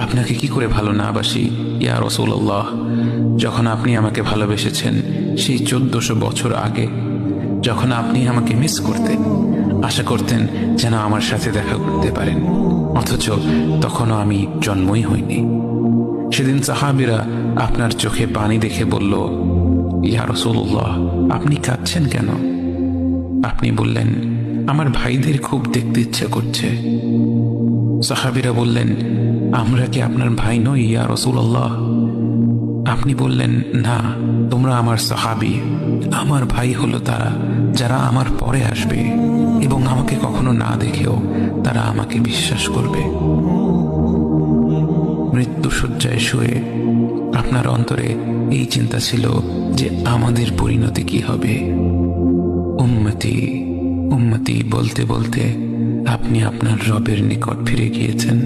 আপনাকে কি করে ভালো না বাসি ইয়া রাসূলুল্লাহ। যখন আপনি আমাকে ভালোবেসেছেন সেই 1400 বছর আগে, যখন আপনি আমাকে মিস করতেন, আশা করতেন যেন আমার সাথে দেখা করতে পারেন, অথচ তখনও আমি জন্মই হইনি। সেদিন সাহাবীরা আপনার চোখে পানি দেখে বলল, ইয়া রাসূলুল্লাহ, আপনি কাঁদছেন কেন? আপনি বললেন, আমার ভাইদের খুব দেখতে ইচ্ছা করছে। সাহাবীরা বললেন, আমরা কি আপনার ভাই নই ইয়া রাসূলুল্লাহ? আপনি বললেন, না, তোমরা আমার সাহাবী। আমার ভাই হলো তারা যারা আমার পরে আসবে এবং আমাকে কখনো না দেখেও তারা আমাকে বিশ্বাস করবে। মৃত্যুশয্যায় শুয়ে আপনার অন্তরে এই চিন্তা ছিল যে আমাদের পরিণতি কি হবে। উম্মতি উম্মতি বলতে বলতে আপনি আপনার রবের নিকট ফিরে গিয়েছেন।